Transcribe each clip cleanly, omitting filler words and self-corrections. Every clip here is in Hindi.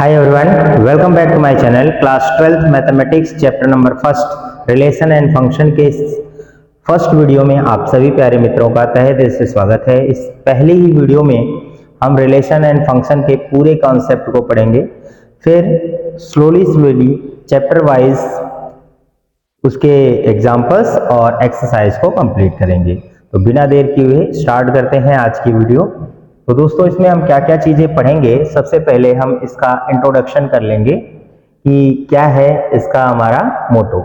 Hi everyone, welcome back to my channel. Class 12th Mathematics chapter number first relation and function के फर्स्ट वीडियो में आप सभी प्यारे मित्रों का तहे दिल से स्वागत है। इस पहले ही वीडियो में हम रिलेशन एंड फंक्शन के पूरे कॉन्सेप्ट को पढ़ेंगे, फिर स्लोली चैप्टर वाइज उसके एग्जाम्पल्स और एक्सरसाइज को कंप्लीट करेंगे। तो बिना देर किए हुए स्टार्ट करते हैं आज की वीडियो। तो दोस्तों इसमें हम क्या क्या चीजें पढ़ेंगे, सबसे पहले हम इसका इंट्रोडक्शन कर लेंगे कि क्या है इसका हमारा मोटो।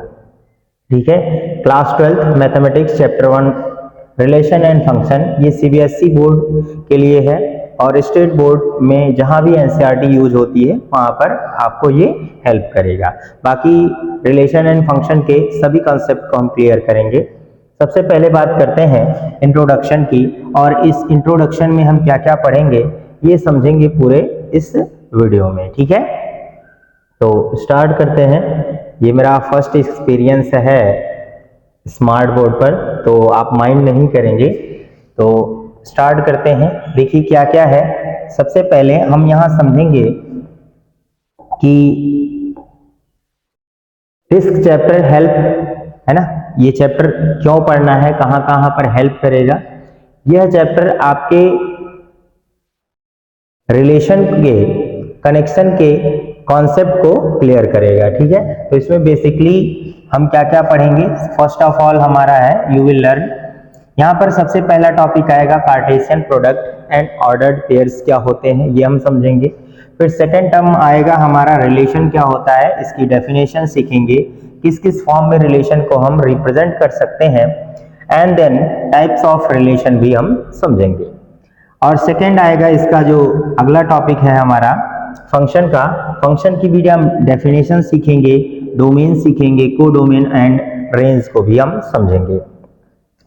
ठीक है, class 12th mathematics chapter 1 relation and function, ये सीबीएसई बोर्ड के लिए है और स्टेट बोर्ड में जहां भी एनसीईआरटी यूज होती है वहां पर आपको ये हेल्प करेगा। बाकी रिलेशन एंड फंक्शन के सभी कॉन्सेप्ट को हम क्लियर करेंगे। सबसे पहले बात करते हैं इंट्रोडक्शन की, और इस इंट्रोडक्शन में हम क्या क्या पढ़ेंगे ये समझेंगे पूरे इस वीडियो में। ठीक है, तो स्टार्ट करते हैं। ये मेरा फर्स्ट एक्सपीरियंस है स्मार्ट बोर्ड पर, तो आप माइंड नहीं करेंगे। तो स्टार्ट करते हैं। देखिए क्या क्या है। सबसे पहले हम यहां समझेंगे कि दिस चैप्टर हेल्प, है ना, ये चैप्टर क्यों पढ़ना है, कहां कहां पर हेल्प करेगा। यह चैप्टर आपके रिलेशन के, कनेक्शन के कॉन्सेप्ट को क्लियर करेगा। ठीक है, तो इसमें बेसिकली हम क्या क्या पढ़ेंगे। फर्स्ट ऑफ ऑल हमारा है यू विल लर्न, यहाँ पर सबसे पहला टॉपिक आएगा Cartesian product and ordered pairs क्या होते हैं, ये हम समझेंगे। फिर सेकेंड टर्म आएगा हमारा रिलेशन क्या होता है, इसकी डेफिनेशन सीखेंगे, किस किस फॉर्म में रिलेशन को हम रिप्रेजेंट कर सकते हैं। And then types of relation भी हम समझेंगे। और सेकेंड आएगा इसका जो अगला टॉपिक है हमारा फंक्शन का, फंक्शन की भी हम डेफिनेशन सीखेंगे, डोमेन सीखेंगे, को डोमेन एंड रेंज को भी हम समझेंगे।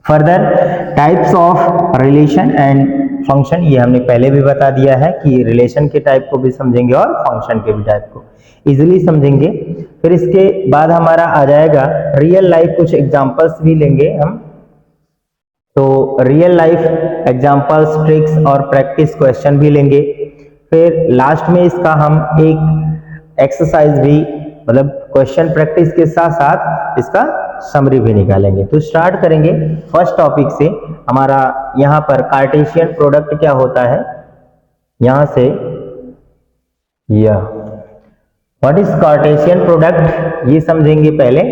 Further types of relation and function, ये हमने पहले भी बता दिया है कि रिलेशन के टाइप को भी समझेंगे और फंक्शन के भी टाइप को इजीली समझेंगे। फिर इसके बाद हमारा आ जाएगा रियल लाइफ, कुछ एग्जांपल्स भी लेंगे हम। तो रियल लाइफ एग्जांपल्स, ट्रिक्स और प्रैक्टिस क्वेश्चन भी लेंगे। फिर लास्ट में इसका हम एक एक्सरसाइज भी, मतलब क्वेश्चन प्रैक्टिस के साथ साथ इसका समरी भी निकालेंगे। तो स्टार्ट करेंगे फर्स्ट टॉपिक से। हमारा यहाँ पर कार्टेशियन प्रोडक्ट क्या होता है, यहां से व्हाट इज कार्टेशियन प्रोडक्ट ये समझेंगे पहले।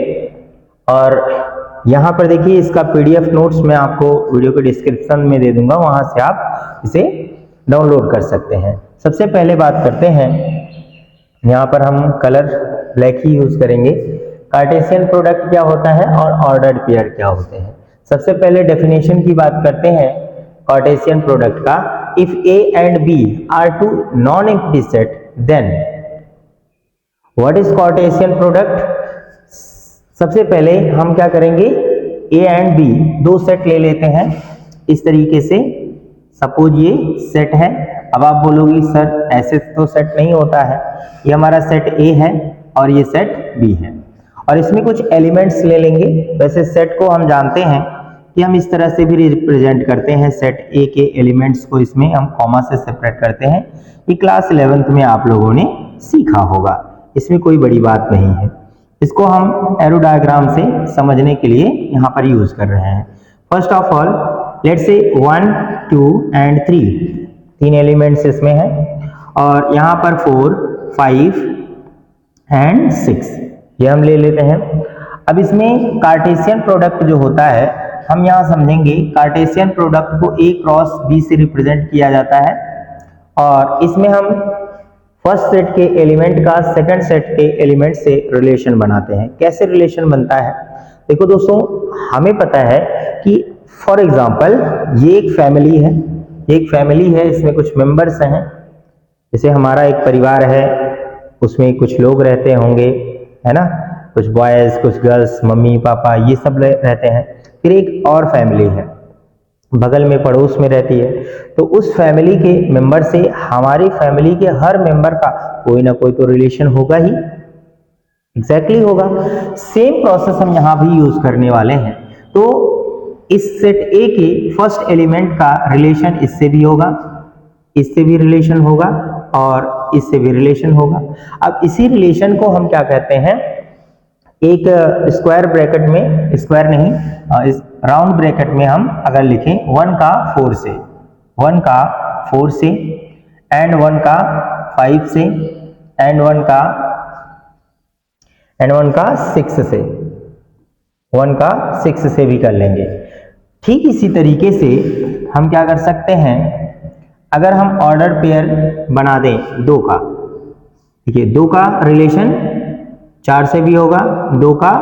और यहां पर देखिए इसका पीडीएफ नोट्स मैं आपको वीडियो के डिस्क्रिप्शन में दे दूंगा, वहां से आप इसे डाउनलोड कर सकते हैं। सबसे पहले बात करते हैं, यहाँ पर हम कलर ब्लैक ही यूज करेंगे। कार्टेशियन प्रोडक्ट क्या होता है और ऑर्डर्ड पेयर क्या होते हैं। सबसे पहले डेफिनेशन की बात करते हैं कार्टेशियन प्रोडक्ट का। If A and B are two non empty set then what is Cartesian product. सबसे पहले हम क्या करेंगे, ए एंड बी दो सेट ले लेते हैं इस तरीके से। सपोज ये सेट है। अब आप बोलोगे सर ऐसे तो सेट नहीं होता है, ये हमारा सेट ए है और ये सेट बी है, और इसमें कुछ एलिमेंट्स ले लेंगे। वैसे सेट को हम जानते हैं कि हम इस तरह से भी रिप्रेजेंट करते हैं, सेट ए के एलिमेंट्स को इसमें हम कॉमा से सेपरेट करते हैं। ये क्लास 11th में आप लोगों ने सीखा होगा, इसमें कोई बड़ी बात नहीं है। इसको हम एरो डायग्राम से समझने के लिए यहाँ पर यूज कर रहे हैं। First of all let's say 1, 2 and 3, तीन एलिमेंट्स इसमें हैं, और यहाँ पर 4, 5 एंड 6 ये हम ले लेते हैं। अब इसमें कार्टेशियन प्रोडक्ट जो होता है हम यहाँ समझेंगे। कार्टेशियन प्रोडक्ट को a क्रॉस b से रिप्रेजेंट किया जाता है, और इसमें हम फर्स्ट सेट के एलिमेंट का सेकंड सेट के एलिमेंट से रिलेशन बनाते हैं। कैसे रिलेशन बनता है, देखो दोस्तों, हमें पता है कि फॉर एग्जांपल ये एक फैमिली है, एक फैमिली है, इसमें कुछ मेंबर्स हैं। जैसे हमारा एक परिवार है, उसमें कुछ लोग रहते होंगे, है ना, कुछ बॉयज, कुछ गर्ल्स, मम्मी पापा, ये सब रहते हैं। फिर एक और फैमिली है बगल में, पड़ोस में रहती है। तो उस फैमिली के मेंबर से हमारी फैमिली के हर मेंबर का कोई ना कोई तो रिलेशन होगा ही, एग्जैक्टली होगा। सेम प्रोसेस हम यहाँ भी यूज करने वाले हैं। तो इस सेट ए के फर्स्ट एलिमेंट का रिलेशन इससे भी होगा, इससे भी रिलेशन होगा, और इससे भी रिलेशन होगा। अब इसी रिलेशन को हम क्या कहते हैं, एक स्क्वायर ब्रैकेट में, स्क्वायर नहीं, इस राउंड ब्रैकेट में हम अगर लिखें 1 का 4 से, 1 का 4 से, एंड 1 का 5 से, एंड 1 का 6 से, 1 का 6 से भी कर लेंगे। ठीक इसी तरीके से हम क्या कर सकते हैं, अगर हम ऑर्डर पेयर बना दें 2 का, ठीक है, 2 का रिलेशन 4 से भी होगा, 2 का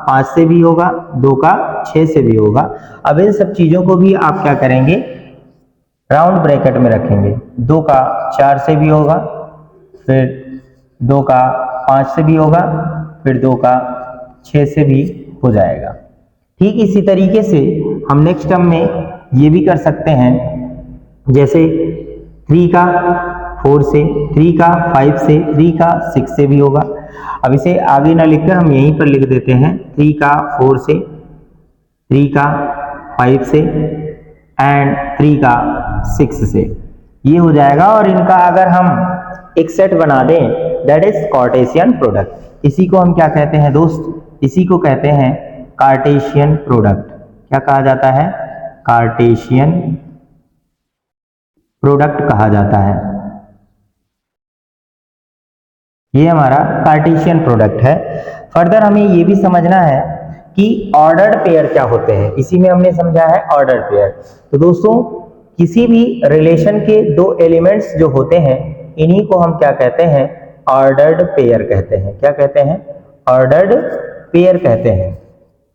5 से भी होगा, 2 का 6 से भी होगा। अब इन सब चीजों को भी आप क्या करेंगे, राउंड ब्रैकेट में रखेंगे। 2 का 4 से भी होगा, फिर 2 का 5 से भी होगा, फिर 2 का 6 से भी हो जाएगा। ठीक इसी तरीके से हम नेक्स्ट टर्म में ये भी कर सकते हैं, जैसे 3 का 4 से, 3 का 5 से, 3 का 6 से भी होगा। अब इसे आगे ना लिखकर हम यहीं पर लिख देते हैं 3 का 4 से, 3 का 5 से, एंड 3 का 6 से, ये हो जाएगा। और इनका अगर हम एक सेट बना दें, दैट इज कार्टेशियन प्रोडक्ट। इसी को हम क्या कहते हैं दोस्त, इसी को कहते हैं कार्टेशियन प्रोडक्ट। क्या कहा जाता है, कार्टेशियन प्रोडक्ट कहा जाता है। ये हमारा कार्टेशियन प्रोडक्ट है। फर्दर हमें ये भी समझना है कि ऑर्डर्ड पेयर क्या होते हैं। इसी में हमने समझा है ऑर्डर्ड पेयर। तो दोस्तों, किसी भी रिलेशन के 2 एलिमेंट्स जो होते हैं, इन्हीं को हम क्या कहते हैं, ऑर्डर्ड पेयर कहते हैं। क्या कहते हैं, ऑर्डर्ड पेयर कहते हैं।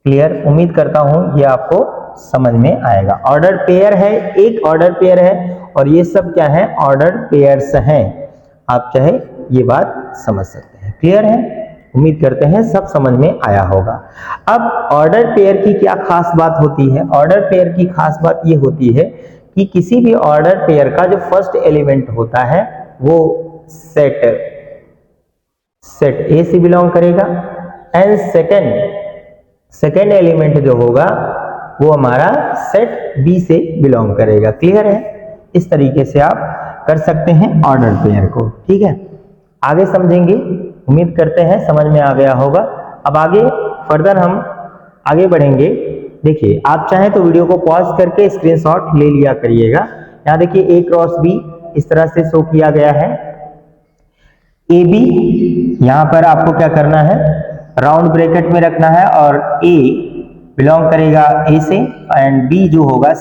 क्लियर, उम्मीद करता हूं ये आपको समझ में आएगा। ऑर्डर पेयर है, एक ऑर्डर पेयर है, और ये सब क्या है, ऑर्डर पेयर्स हैं। आप चाहे ये बात समझ सकते हैं। क्लियर है, उम्मीद करते हैं सब समझ में आया होगा। अब ऑर्डर पेयर की क्या खास बात होती है, ऑर्डर पेयर की खास बात ये होती है कि किसी भी ऑर्डर पेयर का जो फर्स्ट एलिमेंट होता है वो सेट ए से बिलोंग करेगा, एंड सेकेंड एलिमेंट जो होगा वो हमारा सेट बी से बिलोंग करेगा। क्लियर है, इस तरीके से आप कर सकते हैं ऑर्डर पेयर को। ठीक है, आगे समझेंगे, उम्मीद करते हैं समझ में आ गया होगा। अब आगे फर्दर हम आगे बढ़ेंगे। देखिए, आप चाहें तो वीडियो को पॉज करके स्क्रीनशॉट ले लिया करिएगा। यहाँ देखिए ए क्रॉस बी इस तरह से शो किया गया है। ए बी यहाँ पर आपको क्या करना है, राउंड ब्रैकेट में रखना है, और ए बिलोंग करेगा ए से, एंड बी जो होगा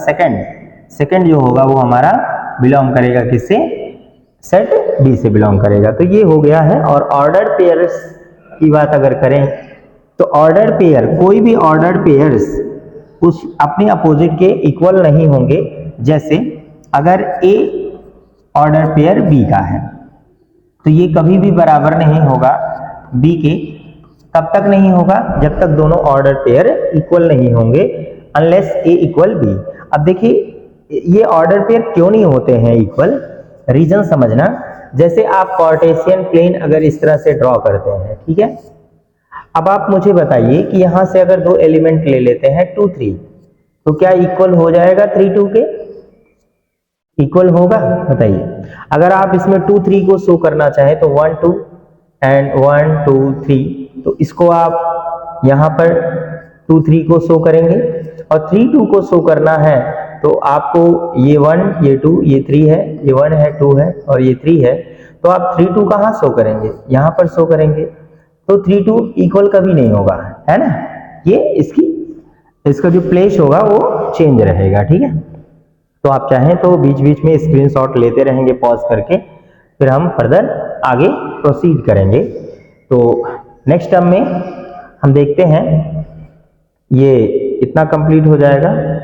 सेकंड जो होगा वो हमारा बिलोंग करेगा किससे, सेट बी से बिलोंग करेगा। तो ये हो गया है। और ऑर्डर पेयर्स की बात अगर करें तो ऑर्डर पेयर, कोई भी ऑर्डर पेयर्स उस अपने अपोजिट के इक्वल नहीं होंगे। जैसे अगर ए ऑर्डर पेयर बी का है तो ये कभी भी बराबर नहीं होगा बी के। कब तक नहीं होगा, जब तक दोनों ऑर्डर पेयर इक्वल नहीं होंगे, अनलेस ए इक्वल बी। अब देखिए ये ऑर्डर पेयर क्यों नहीं होते हैं इक्वल, रीजन समझना। जैसे आप कार्टेशियन प्लेन अगर इस तरह से ड्रॉ करते हैं, ठीक है, अब आप मुझे बताइए कि यहां से अगर 2 एलिमेंट ले लेते हैं 2 3, तो क्या इक्वल हो जाएगा 3 2 के, इक्वल होगा, बताइए। अगर आप इसमें 2 3 को शो करना चाहें तो 1 2 एंड 1 2 3, तो इसको आप यहां पर 2 3 को शो करेंगे, और 3 2 को शो करना है तो आपको ये 1 ये 2 ये 3 है, ये 1 है 2 है और ये 3 है, तो आप 3 2 कहां शो करेंगे, यहां पर शो करेंगे। तो 3 2 इक्वल कभी नहीं होगा, है ना, ये इसका जो प्लेस होगा वो चेंज रहेगा। ठीक है, तो आप चाहें तो बीच बीच में स्क्रीनशॉट लेते रहेंगे पॉज करके, फिर हम फर्दर आगे प्रोसीड करेंगे। तो नेक्स्ट टर्म में हम देखते हैं, ये इतना कंप्लीट हो जाएगा।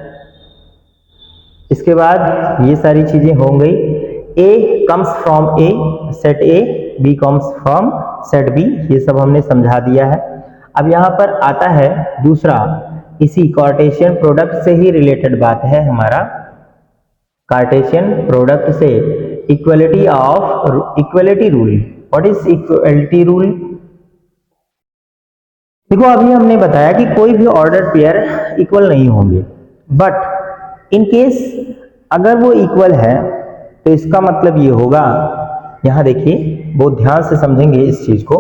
इसके बाद ये सारी चीजें हो गई। A comes from A, set A, B comes from set B, ये सब हमने समझा दिया है। अब यहाँ पर आता है दूसरा, इसी कार्टेशियन प्रोडक्ट से ही रिलेटेड बात है हमारा। कार्टेशियन प्रोडक्ट से equality rule. What is equality rule? देखो, अभी हमने बताया कि कोई भी ऑर्डर पेयर इक्वल नहीं होंगे, बट इन केस अगर वो इक्वल है तो इसका मतलब ये होगा यहाँ देखिए बहुत ध्यान से समझेंगे इस चीज को।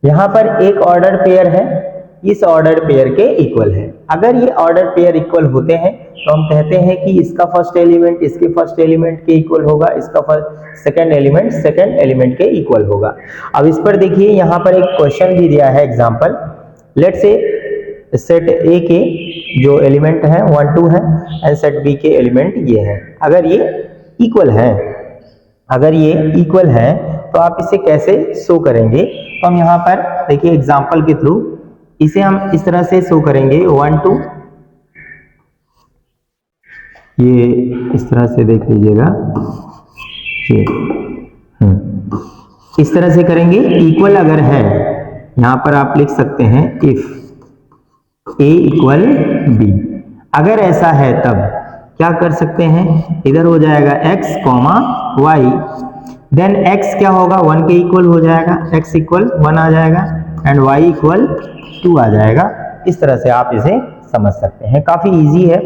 यहाँ पर एक ऑर्डर पेयर है, इस ऑर्डर पेयर के इक्वल है। अगर ये ऑर्डर पेयर इक्वल होते हैं तो हम कहते हैं कि इसका फर्स्ट एलिमेंट इसके फर्स्ट एलिमेंट के इक्वल होगा, इसका सेकंड एलिमेंट सेकंड एलिमेंट के इक्वल होगा। अब इस पर देखिए यहाँ पर एक क्वेश्चन भी दिया है एग्जांपल। लेट से सेट ए के जो एलिमेंट है 1 2 है एंड सेट बी के एलिमेंट ये है। अगर ये इक्वल है, अगर ये इक्वल है तो आप इसे कैसे शो करेंगे? तो हम यहाँ पर देखिए एग्जांपल के थ्रू इसे हम इस तरह से शो करेंगे 1 2, ये इस तरह से देख लीजिएगा, ये इस तरह से करेंगे। इक्वल अगर है यहां पर आप लिख सकते हैं इफ ए इक्वल बी। अगर ऐसा है तब क्या कर सकते हैं? इधर हो जाएगा x comma Y, then x क्या होगा 1 के इक्वल हो जाएगा, x इक्वल 1 आ जाएगा एंड y इक्वल 2 आ जाएगा। इस तरह से आप इसे समझ सकते हैं, काफी इजी है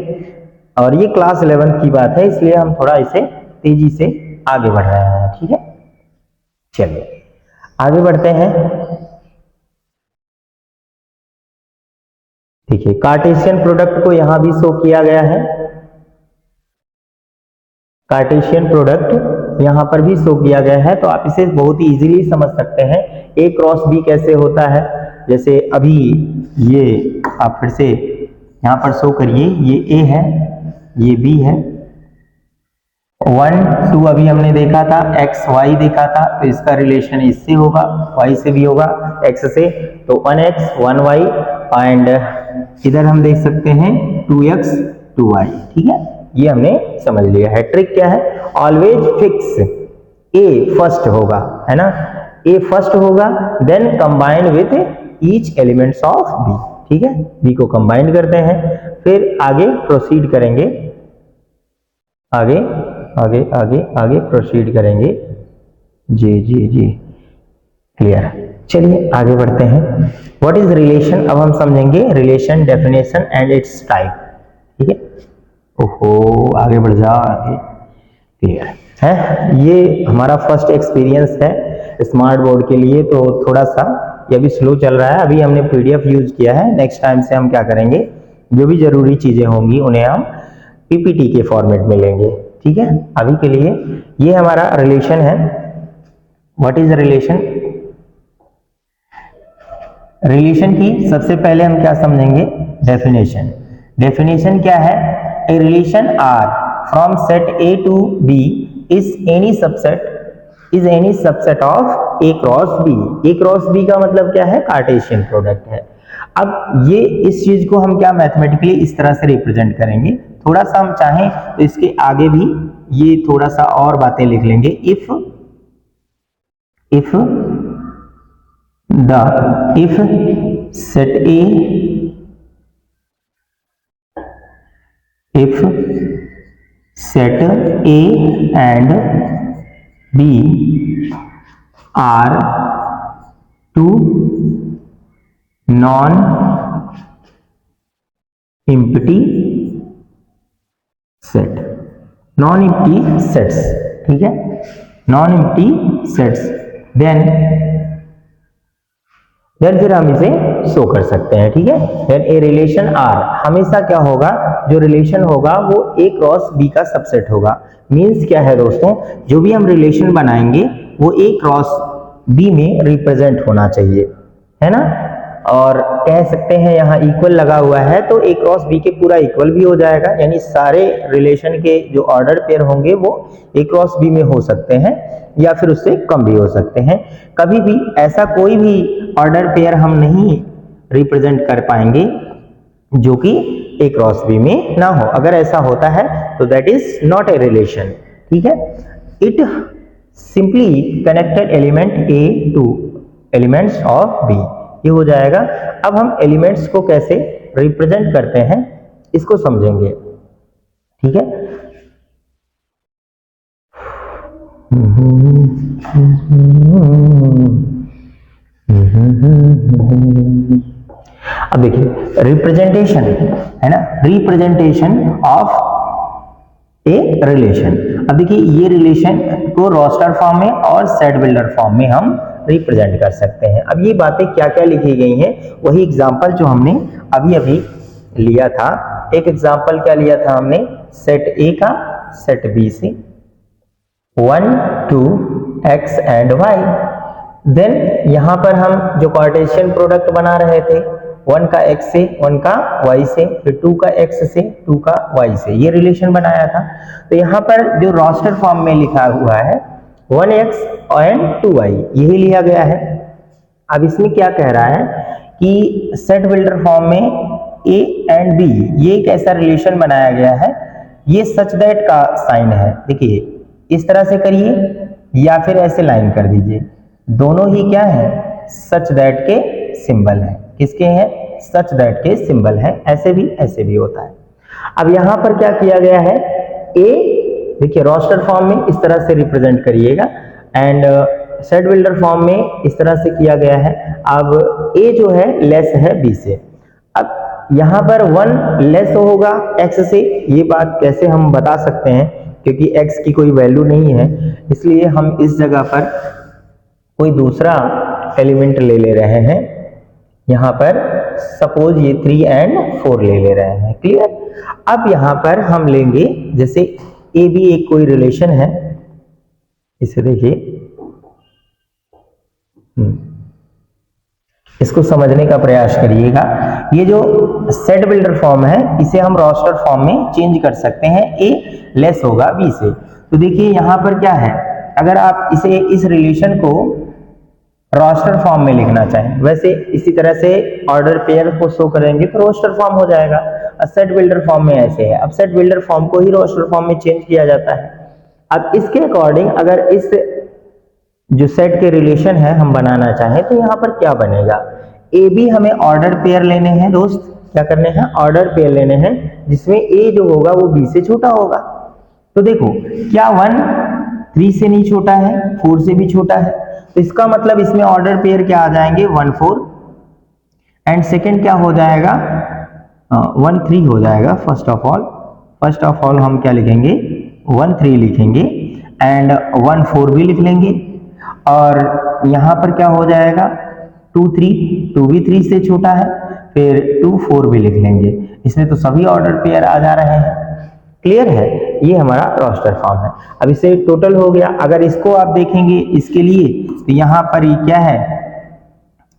और ये क्लास 11th की बात है, इसलिए हम थोड़ा इसे तेजी से आगे बढ़ रहे हैं। ठीक है, चलिए आगे बढ़ते हैं। देखिए कार्टेशियन प्रोडक्ट को यहां भी शो किया गया है, कार्टेशियन प्रोडक्ट यहां पर भी शो किया गया है, तो आप इसे बहुत ही इजीली समझ सकते हैं। ए क्रॉस बी कैसे होता है, जैसे अभी ये आप फिर से यहां पर शो करिए, ये ए है ये बी है, 1 2 अभी हमने देखा था, एक्स वाई देखा था, तो इसका रिलेशन इससे होगा, वाई से भी होगा, एक्स से तो 1x 1y एंड इधर हम देख सकते हैं 2x 2y। ठीक है, ये हमने समझ लिया है। ट्रिक क्या है? ऑलवेज फिक्स ए फर्स्ट होगा, है ना, ए फर्स्ट होगा, then combined with each elements of B. ठीक है, बी को कंबाइंड करते हैं, फिर आगे प्रोसीड करेंगे, आगे आगे आगे आगे प्रोसीड करेंगे। जी जी जी क्लियर। चलिए आगे बढ़ते हैं। What is relation? अब हम समझेंगे relation, definition and it's type. ठीक है, ओहो आगे बढ़ जाओ, आगे क्लियर है। ये हमारा फर्स्ट एक्सपीरियंस है स्मार्ट बोर्ड के लिए, तो थोड़ा सा ये भी स्लो चल रहा है। अभी हमने पीडीएफ यूज किया है, नेक्स्ट टाइम से हम क्या करेंगे, जो भी जरूरी चीजें होंगी उन्हें हम पीपीटी के फॉर्मेट में लेंगे। ठीक है, अभी के लिए ये हमारा रिलेशन है। What is relation? रिलेशन की सबसे पहले हम क्या समझेंगे? डेफिनेशन। डेफिनेशन क्या है? A relation R from set A to B is any subset of A cross B. A cross B का मतलब क्या है? कार्टेशियन प्रोडक्ट है। अब ये इस चीज को हम क्या मैथमेटिकली इस तरह से रिप्रेजेंट करेंगे, थोड़ा सा हम चाहें तो इसके आगे भी ये थोड़ा सा और बातें लिख लेंगे। If set A and B are two non empty set, non empty sets. ठीक है, नॉन एम्प्टी सेट्स, देन फिर हम इसे शो कर सकते हैं। ठीक है, देन ए रिलेशन आर हमेशा क्या होगा, जो रिलेशन होगा वो ए क्रॉस बी का सबसेट होगा। मींस क्या है दोस्तों, जो भी हम रिलेशन बनाएंगे वो ए क्रॉस बी में रिप्रेजेंट होना चाहिए, है ना। और कह सकते हैं यहाँ इक्वल लगा हुआ है तो ए क्रॉस बी के पूरा इक्वल भी हो जाएगा, यानी सारे रिलेशन के जो ऑर्डर पेयर होंगे वो ए क्रॉस बी में हो सकते हैं या फिर उससे कम भी हो सकते हैं। कभी भी ऐसा कोई भी ऑर्डर पेयर हम नहीं रिप्रेजेंट कर पाएंगे जो कि ए क्रॉस बी में ना हो। अगर ऐसा होता है तो that is not a relation. ठीक है, it simply connected element A to elements of B, ये हो जाएगा। अब हम एलिमेंट्स को कैसे रिप्रेजेंट करते हैं इसको समझेंगे। ठीक है, अब देखिए रिप्रेजेंटेशन है ना, रिप्रेजेंटेशन ऑफ ए रिलेशन। अब देखिए ये रिलेशन को रोस्टर फॉर्म में और सेट बिल्डर फॉर्म में हम रिप्रेजेंट कर सकते हैं। अब ये बातें क्या क्या लिखी गई हैं, वही एग्जाम्पल जो हमने अभी अभी लिया था। एक एग्जाम्पल क्या लिया था हमने, सेट ए का सेट बी से 1 2 x एंड y। देन यहां पर हम जो कार्टेशियन प्रोडक्ट बना रहे थे 1 का x से 1 का y से, फिर 2 का x से 2 का y से, ये रिलेशन बनाया था। तो यहाँ पर जो रोस्टर फॉर्म में लिखा हुआ है 1x एंड 2y यही लिया गया है। अब इसमें क्या कह रहा है कि सेट बिल्डर फॉर्म में a एंड b ये एक ऐसा रिलेशन बनाया गया है, ये सच दैट का साइन है। देखिए इस तरह से करिए या फिर ऐसे लाइन कर दीजिए, दोनों ही क्या है, सच दैट के सिंबल है। किसके हैं, सच दैट के सिंबल है। ऐसे भी होता है। अब यहां पर क्या किया गया है, ए देखिए रोस्टर फॉर्म में इस तरह से रिप्रेजेंट करिएगा एंड सेट बिल्डर फॉर्म में इस तरह से किया गया है। अब ए जो है लेस है बी से। अब यहां पर 1 लेस होगा x से, ये बात कैसे हम बता सकते हैं, क्योंकि x की कोई वैल्यू नहीं है, इसलिए हम इस जगह पर कोई दूसरा एलिमेंट ले रहे हैं। यहां पर सपोज ये 3 एंड 4 ले रहे हैं। क्लियर। अब यहां पर हम लेंगे जैसे ए बी एक कोई रिलेशन है, इसे देखिए, इसको समझने का प्रयास करिएगा। ये जो सेट बिल्डर फॉर्म है इसे हम रोस्टर फॉर्म में चेंज कर सकते हैं, ए लेस होगा बी से। तो देखिए यहां पर क्या है, अगर आप इसे इस रिलेशन को रोस्टर फॉर्म में लिखना चाहें, वैसे इसी तरह से ऑर्डर पेयर को शो करेंगे तो रोस्टर फॉर्म हो जाएगा। सेट बिल्डर फॉर्म में ऐसे है। अब सेट बिल्डर फॉर्म को ही रोस्टर फॉर्म में चेंज किया जाता है। अब इसके अकॉर्डिंग अगर इस जो सेट के रिलेशन है हम बनाना चाहें तो यहाँ पर क्या बनेगा, ए बी हमें ऑर्डर पेयर लेने हैं दोस्त, क्या करने हैं, ऑर्डर पेयर लेने हैं, जिसमें ए जो होगा वो बी से छोटा होगा। तो देखो क्या 1 3 से नहीं छोटा है, 4 से भी छोटा है, तो इसका मतलब इसमें ऑर्डर पेयर क्या आ जाएंगे 1 4 एंड सेकेंड क्या हो जाएगा 1 3 हो जाएगा। फर्स्ट ऑफ ऑल हम क्या लिखेंगे 1 3 लिखेंगे एंड 1 4 भी लिख लेंगे। और यहां पर क्या हो जाएगा 2 3, 2 भी 3 से छोटा है, फिर 2 4 भी लिख लेंगे। इसमें तो सभी ऑर्डर पेयर आ जा रहे हैं। क्लियर है, ये हमारा रोस्टर फॉर्म है। अब इसे टोटल हो गया। अगर इसको आप देखेंगे इसके लिए तो यहां पर ये क्या है,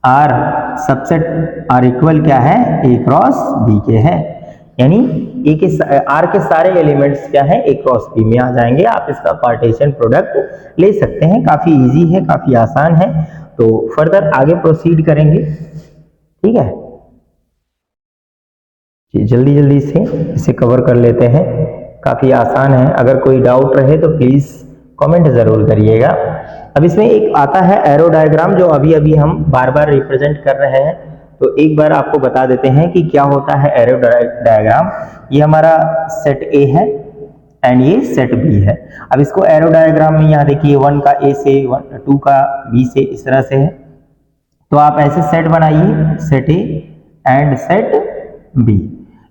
आर सबसेट आर इक्वल क्या है, ए क्रॉस बी के है, यानी ए के आर के सारे एलिमेंट्स क्या है, ए क्रॉस बी में आ जाएंगे। आप इसका कार्टेशियन प्रोडक्ट ले सकते हैं, काफी इजी है, काफी आसान है। तो फर्दर आगे प्रोसीड करेंगे, ठीक है जी, जल्दी से इसे कवर कर लेते हैं, काफी आसान है। अगर कोई डाउट रहे तो प्लीज कमेंट जरूर करिएगा। अब इसमें एक आता है एरो डायग्राम, जो अभी हम बार रिप्रेजेंट कर रहे हैं, तो एक बार आपको बता देते हैं कि क्या होता है एरो डायग्राम। ये हमारा सेट ए है एंड ये सेट बी है। अब इसको एरो डायग्राम में यहाँ देखिए 1 का ए से 2 का बी से, इस तरह से है। तो आप ऐसे सेट बनाइए, set A and set B,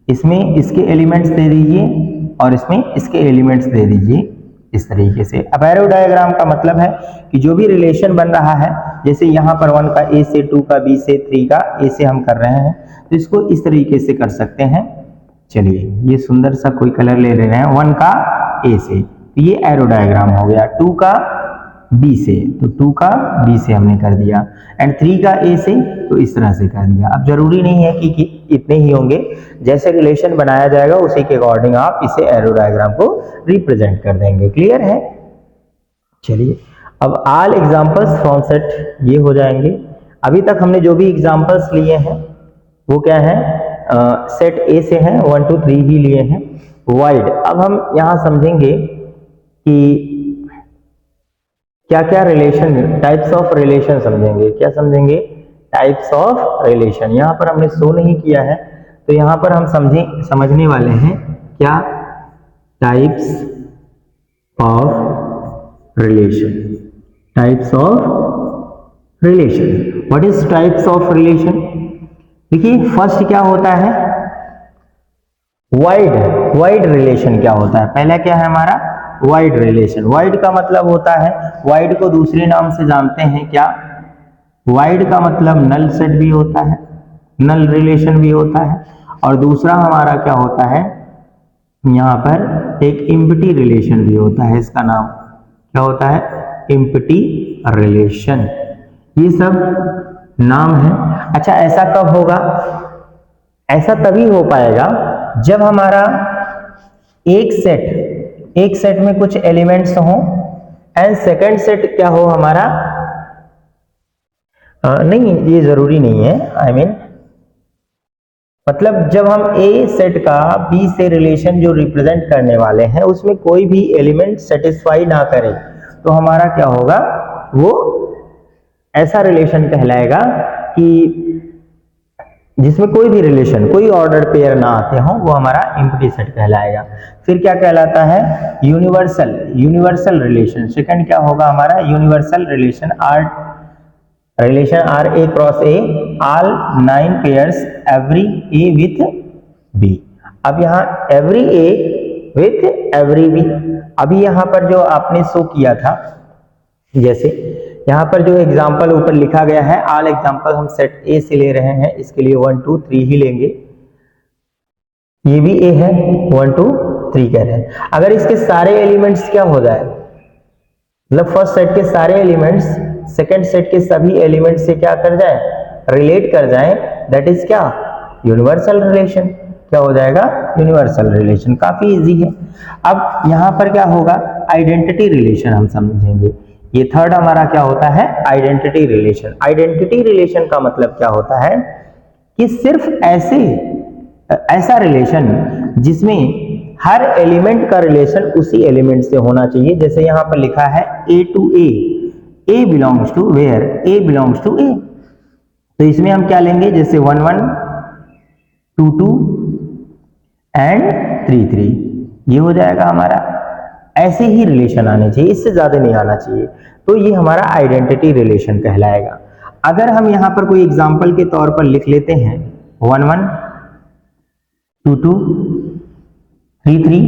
इसमें इसके एलिमेंट्स दे दीजिए और इसमें इसके एलिमेंट्स दे दीजिए, इस तरीके से। अब एरो डायग्राम का मतलब है कि जो भी रिलेशन बन रहा है, जैसे यहाँ पर 1 का ए से, 2 का बी से, 3 का ए से हम कर रहे हैं, तो इसको इस तरीके से कर सकते हैं। चलिए ये सुंदर सा कोई कलर ले रहे हैं, 1 का ए से, तो ये एरो डायग्राम हो गया। 2 का बी से, तो 2 का बी से हमने कर दिया एंड 3 का ए से, तो इस तरह से कर दिया। अब जरूरी नहीं है कि इतने ही होंगे, जैसे रिलेशन बनाया जाएगा उसी के अकॉर्डिंग आप इसे एरो डायग्राम को रिप्रेजेंट कर देंगे। क्लियर है। चलिए अब ऑल एग्जांपल्स फ्रॉम सेट ये हो जाएंगे। अभी तक हमने जो भी एग्जांपल्स लिए हैं वो क्या है, सेट ए से हैं, 1 2 3 ही लिए हैं। वाइड, अब हम यहां समझेंगे कि क्या क्या रिलेशन, टाइप्स ऑफ रिलेशन समझेंगे। क्या समझेंगे, टाइप्स ऑफ रिलेशन। यहां पर हमने शो नहीं किया है, तो यहां पर हम समझने वाले हैं क्या, types of relation. Types of relation, what is types of relation. देखिए फर्स्ट क्या होता है, वाइड रिलेशन क्या होता है? पहला क्या है हमारा? Wide relation. वाइड का मतलब होता है, वाइड को दूसरे नाम से जानते हैं क्या? वाइड का मतलब नल सेट भी होता है, नल रिलेशन भी होता है, और दूसरा हमारा क्या होता है, यहाँ पर एक इम्पटी रिलेशन भी होता है। इसका नाम क्या होता है? Empty relation. ये सब नाम है। अच्छा, ऐसा कब होगा? ऐसा तभी हो पाएगा जब हमारा एक सेट में कुछ एलिमेंट्स हों एंड सेकंड सेट क्या हो हमारा, नहीं ये जरूरी नहीं है, मतलब जब हम ए सेट का बी से रिलेशन जो रिप्रेजेंट करने वाले हैं उसमें कोई भी एलिमेंट सेटिस्फाई ना करे तो हमारा क्या होगा, वो ऐसा रिलेशन कहलाएगा कि जिसमें कोई भी रिलेशन, कोई ऑर्डर पेयर ना आते हो, वो हमारा इम्पटी सेट कहलाएगा। फिर क्या कहलाता है? Universal relation. सेकंड क्या होगा हमारा? Universal relation. R A cross A, all 9 pairs every A with B. अब यहाँ every A with every B, अभी यहाँ पर जो आपने शो किया था, जैसे यहाँ पर जो एग्जाम्पल ऊपर लिखा गया है, ऑल एग्जाम्पल हम सेट ए से ले रहे हैं, इसके लिए 1 2 3 ही लेंगे। ये भी ए है, 1 2 3 कह रहे हैं। अगर इसके सारे एलिमेंट्स क्या हो जाए, मतलब फर्स्ट सेट के सारे एलिमेंट्स सेकंड सेट के सभी एलिमेंट्स से क्या कर जाए, रिलेट कर जाए, दैट इज क्या? Universal relation. क्या हो जाएगा? Universal relation. काफी इजी है। अब यहां पर क्या होगा? आइडेंटिटी रिलेशन हम समझेंगे। ये थर्ड हमारा क्या होता है? Identity relation. आइडेंटिटी रिलेशन का मतलब क्या होता है कि सिर्फ ऐसा रिलेशन जिसमें हर एलिमेंट का रिलेशन उसी एलिमेंट से होना चाहिए। जैसे यहां पर लिखा है A to A belongs to where? A belongs to A. तो इसमें हम क्या लेंगे? जैसे 1 1 2 2 एंड 3 3, ये हो जाएगा हमारा। ऐसे ही रिलेशन आने चाहिए, इससे ज्यादा नहीं आना चाहिए। तो ये हमारा आइडेंटिटी रिलेशन कहलाएगा। अगर हम यहां पर कोई एग्जांपल के तौर पर लिख लेते हैं 1 1 2 2 3 3,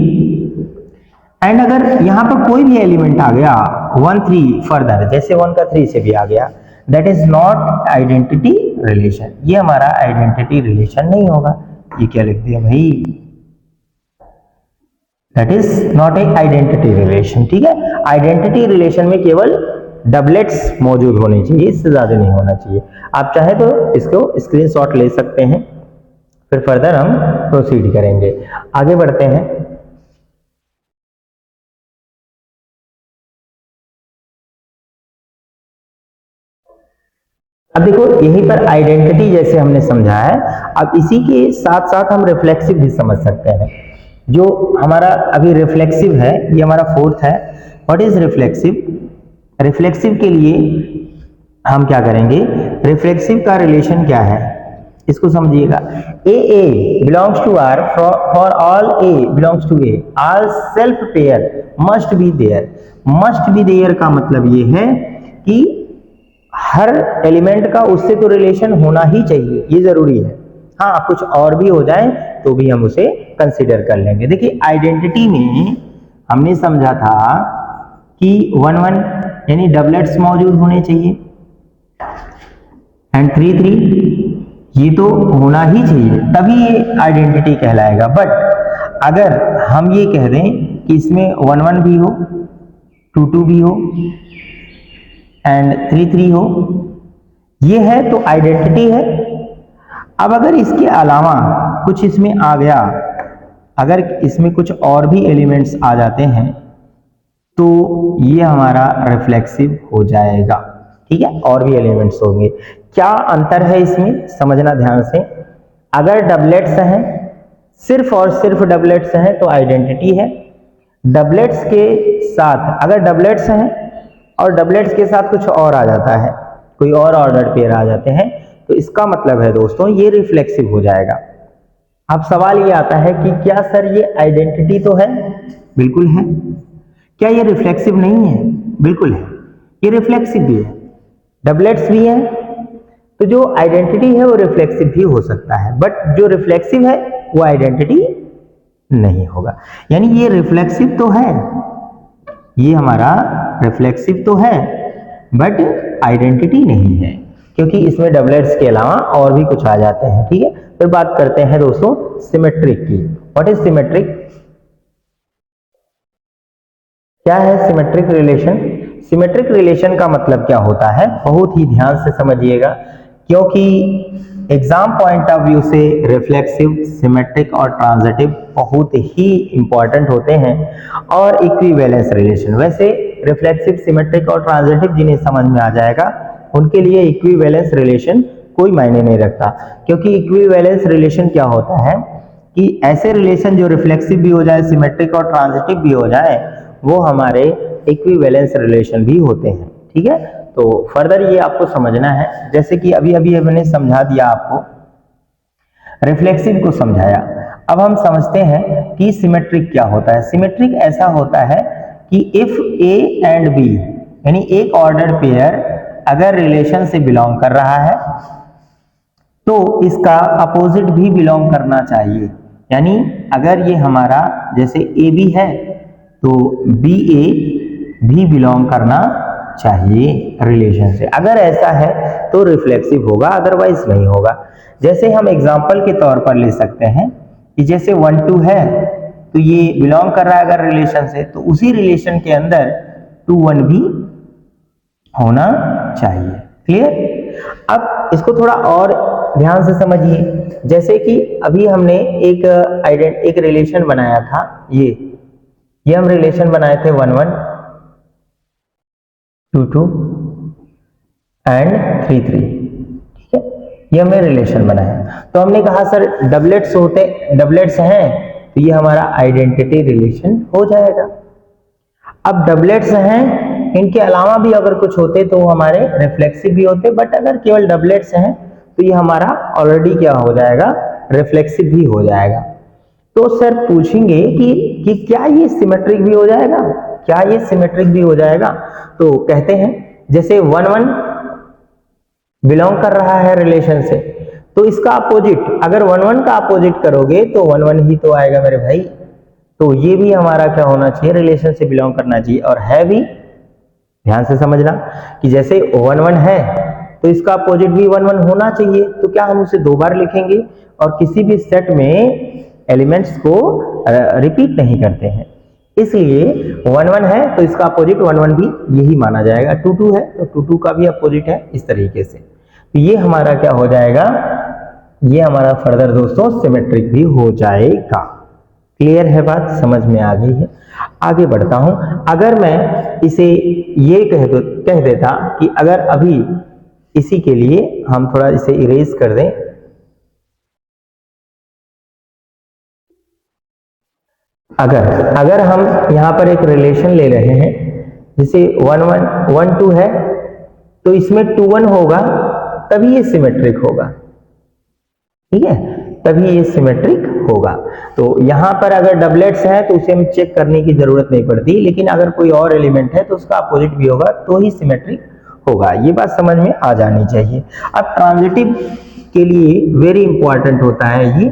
एंड अगर यहां पर कोई भी एलिमेंट आ गया 1 3 फर्दर, जैसे 1 का 3 से भी आ गया, that is not identity relation. ये हमारा आइडेंटिटी रिलेशन नहीं होगा। ये क्या लिख दिया भाई? That is not A identity relation. ठीक है, आइडेंटिटी रिलेशन में केवल डबलेट्स मौजूद होने चाहिए, इससे ज्यादा नहीं होना चाहिए। आप चाहे तो इसको स्क्रीनशॉट ले सकते हैं, फिर फर्दर हम प्रोसीड करेंगे। आगे बढ़ते हैं। अब देखो, यहीं पर आइडेंटिटी जैसे हमने समझा है, अब इसी के साथ साथ हम रिफ्लेक्सिव भी समझ सकते हैं। जो हमारा अभी रिफ्लेक्सिव है, ये हमारा फोर्थ है। What is reflexive? रिफ्लेक्सिव के लिए हम क्या करेंगे? रिफ्लेक्सिव का रिलेशन क्या है इसको समझिएगा। A belongs to R, for all A belongs to A, all self pair must be there. Must be there का मतलब ये है कि हर एलिमेंट का उससे तो रिलेशन होना ही चाहिए, ये जरूरी है। हाँ, कुछ और भी हो जाए तो भी हम उसे कंसीडर कर लेंगे। देखिए, आइडेंटिटी में हमने समझा था कि 1 1 यानी डबलेट्स मौजूद होने चाहिए, एंड 3 3 ये तो होना ही चाहिए, तभी ये आइडेंटिटी कहलाएगा। बट अगर हम ये कह दें कि इसमें 1 1 भी हो, 2 2 भी हो एंड 3 3 हो, ये है तो आइडेंटिटी है। अब अगर इसके अलावा कुछ इसमें आ गया, अगर इसमें कुछ और भी एलिमेंट्स आ जाते हैं तो ये हमारा रिफ्लेक्सिव हो जाएगा। ठीक है, और भी एलिमेंट्स होंगे। क्या अंतर है इसमें, समझना ध्यान से। अगर डबलेट्स हैं, सिर्फ और सिर्फ डबलेट्स हैं तो आइडेंटिटी है। डबलेट्स के साथ, अगर डबलेट्स हैं और डबलेट्स के साथ कुछ और आ जाता है, कोई और ऑर्डर पेयर आ जाते हैं, तो इसका मतलब है दोस्तों ये रिफ्लेक्सिव हो जाएगा। अब सवाल ये आता है कि क्या सर ये आइडेंटिटी तो है? बिल्कुल है। क्या ये रिफ्लेक्सिव नहीं है? बिल्कुल है, ये रिफ्लेक्सिव भी है, डबलेट्स भी है। तो जो आइडेंटिटी है वो रिफ्लेक्सिव भी हो सकता है, बट जो रिफ्लेक्सिव है वो आइडेंटिटी नहीं होगा। यानी ये रिफ्लेक्सिव तो है, ये हमारा रिफ्लेक्सिव तो है, बट आइडेंटिटी नहीं है, क्योंकि इसमें डबलेट्स के अलावा और भी कुछ आ जाते हैं। ठीक है, फिर बात करते हैं दोस्तों सिमेट्रिक की। What is symmetric? क्या है सिमेट्रिक रिलेशन? सिमेट्रिक रिलेशन का मतलब क्या होता है, बहुत ही ध्यान से समझिएगा, क्योंकि एग्जाम पॉइंट ऑफ व्यू से रिफ्लेक्सिव, सिमेट्रिक और ट्रांजिटिव बहुत ही इंपॉर्टेंट होते हैं। और इक्विवेलेंस रिलेशन, वैसे रिफ्लेक्सिव, सिमेट्रिक और ट्रांजिटिव जिन्हें समझ में आ जाएगा उनके लिए इक्विवेलेंस रिलेशन कोई मायने नहीं रखता, क्योंकि इक्विवेलेंस रिलेशन क्या होता है कि ऐसे रिलेशन जो रिफ्लेक्सिव भी हो जाए, सिमेट्रिक और ट्रांजिटिव भी हो जाए, वो हमारे इक्विवेलेंस रिलेशन भी होते हैं। ठीक है, तो फर्दर ये आपको समझना है, जैसे कि अभी अभी मैंने समझा दिया आपको, रिफ्लेक्सिव को समझाया। अब हम समझते हैं कि सिमेट्रिक क्या होता है। सिमेट्रिक ऐसा होता है कि इफ ए एंड बी, यानी एक ऑर्डर्ड पेयर अगर रिलेशन से बिलोंग कर रहा है तो इसका अपोजिट भी बिलोंग करना चाहिए। यानी अगर ये हमारा जैसे ए बी है तो बी ए भी बिलोंग करना चाहिए रिलेशन से। अगर ऐसा है तो रिफ्लेक्सिव होगा, अदरवाइज नहीं होगा। जैसे हम एग्जांपल के तौर पर ले सकते हैं कि जैसे 1 2 है तो ये बिलोंग कर रहा है अगर रिलेशन से, तो उसी रिलेशन के अंदर 2 1 भी होना चाहिए। क्लियर? अब इसको थोड़ा और ध्यान से समझिए। जैसे कि अभी हमने एक रिलेशन बनाया था, ये हम रिलेशन बनाए थे 1 1 2 2 एंड 3 3। ठीक है, ये हमने रिलेशन बनाया। तो हमने कहा सर डबलेट्स हैं तो ये हमारा आइडेंटिटी रिलेशन हो जाएगा। अब डबलेट्स हैं, इनके अलावा भी अगर कुछ होते तो हमारे रिफ्लेक्सिव भी होते, बट अगर केवल डबलेट्स हैं तो ये हमारा ऑलरेडी क्या हो जाएगा, रिफ्लेक्सिव भी हो जाएगा। तो सर पूछेंगे कि क्या ये सिमेट्रिक भी हो जाएगा, क्या ये सिमेट्रिक भी हो जाएगा? तो कहते हैं जैसे 1 1 बिलोंग कर रहा है रिलेशन से, तो इसका अपोजिट, अगर 1 1 का अपोजिट करोगे तो 1 1 ही तो आएगा मेरे भाई। तो ये भी हमारा क्या होना चाहिए, रिलेशन से बिलोंग करना चाहिए। और है भी, ध्यान से समझना कि जैसे 1 1 है तो इसका अपोजिट भी 1 1 होना चाहिए। तो क्या हम उसे 2 बार लिखेंगे? और किसी भी सेट में एलिमेंट्स को रिपीट नहीं करते हैं, इसलिए 1 1 है तो इसका अपोजिट 1 1 भी यही माना जाएगा। 2 2 है तो 2 2 का भी अपोजिट है, इस तरीके से। तो ये हमारा क्या हो जाएगा, ये हमारा फर्दर दोस्तों सिमेट्रिक भी हो जाएगा। क्लियर है बात, समझ में आ गई है? आगे बढ़ता हूं। अगर मैं इसे ये कह देता कि अगर अभी इसी के लिए हम थोड़ा इसे इरेज कर दें, अगर हम यहां पर एक रिलेशन ले रहे हैं, जैसे 1 1 1 2 है तो इसमें 2 1 होगा तभी ये सिमेट्रिक होगा। ठीक है, तभी ये सिमेट्रिक होगा। तो यहां पर अगर डबलेट्स है तो उसे हम चेक करने की जरूरत नहीं पड़ती, लेकिन अगर कोई और एलिमेंट है तो उसका अपोजिट भी होगा तो ही सिमेट्रिक होगा। ये बात समझ में आ जानी चाहिए। अब ट्रांजिटिव के लिए वेरी इंपॉर्टेंट होता है, ये